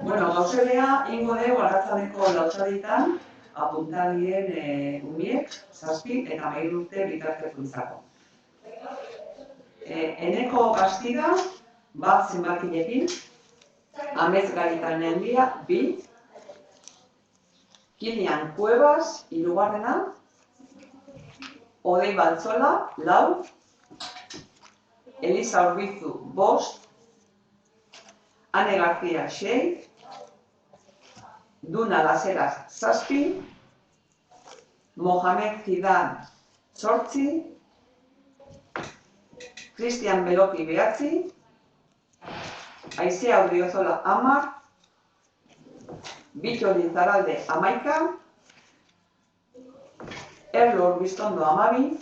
Bueno, gauzelea ingo dugu arratzaleko lautzaditan apuntalien umiek, 7 eta 13 urte bitartekuntzako. Eneko Bastida, bat zenbakinekin, Amez Garitan Handia, 2, Kilian Cuevas, 3, Odei Baltzola, 4, Elisa Urbizu, 5, Ane García, 6, Duna Laseras, 7, Mohamed Zidan, 8, Cristian Beloki, 9, Aizea Odriozola, 10, Bitxo Lizarralde, 11, Erlo Urbistondo, 12,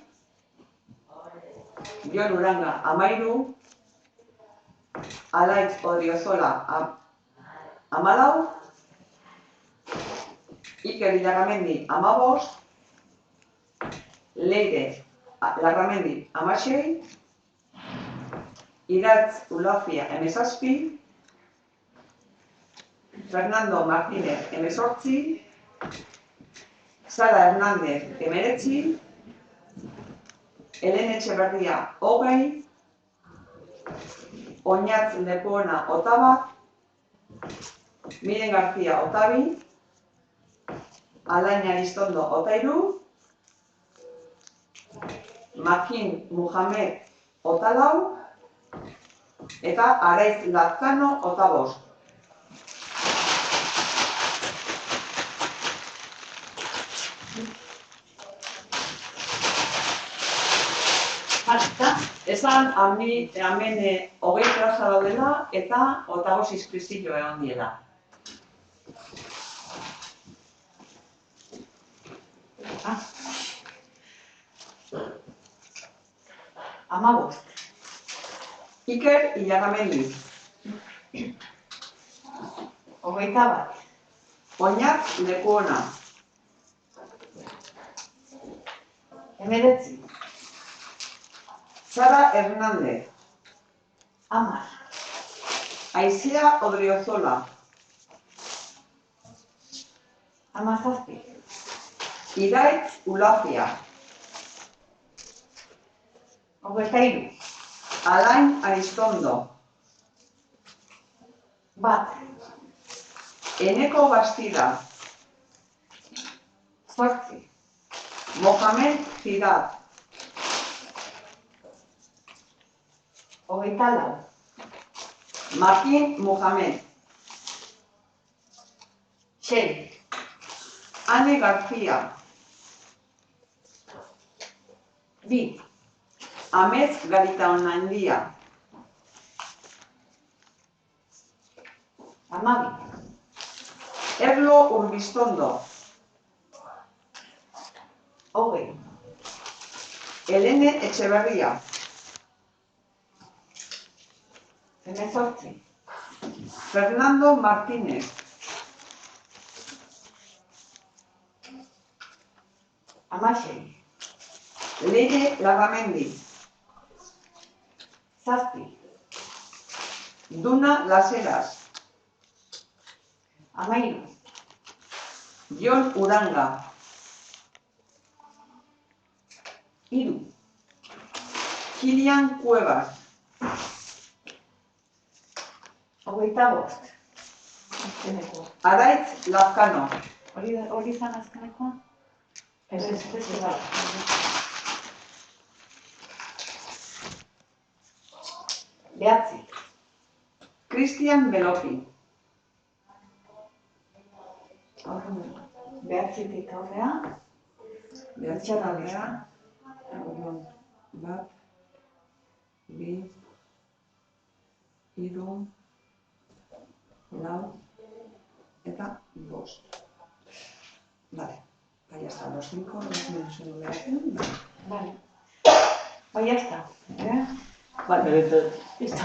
Jon Uranga, 13, Alaitz Odriozola, 14, Iker Larramendi, 15, Leire Larramendi, 16, Iratz Ulafia, 17, Fernando Martínez, 18, Sara Hernández, 19, Helen Etxeberria, 20, Oñatz Lepuona, 8, Miren García, 22, Alain Aristondo, 23, Makin Muhamed, 24, eta Araiz Lazkano, 25. Esan, hemen 20 plaza daudela eta 25 inskripzio egon diela. Amabost. Iker Ilarramendi. 21. Oñatz Lekuona. 19. Sara Hernández. 10. Aizea Odriozola. 17. Iraitz Ulafia. 23. Alain Aristondo. 1. Eneko Bastida. 8. Mohamed Zidan. 24. Makin Muhamed. 6. Ane García. 2. Amez Garitan Handia. 12. Erlo Urbistondo. 20. Helene Etxeberria. 18. Fernando Martínez. 16. Leire Larramendi. 7. Duna Laseras. 13. Jon Uranga. 3. Kilian Cuevas. 25. Araiz Lazkano. Hori zan azkenekoa? Ez. Behatzi. Cristian Beloki. Behatzitik aurrea. Behatzitik aurrea. Bat, 2, 3, 4, eta 5. Vale, ya está, los 5 los menciono. Vale. Pues ya está. Vale, Listo.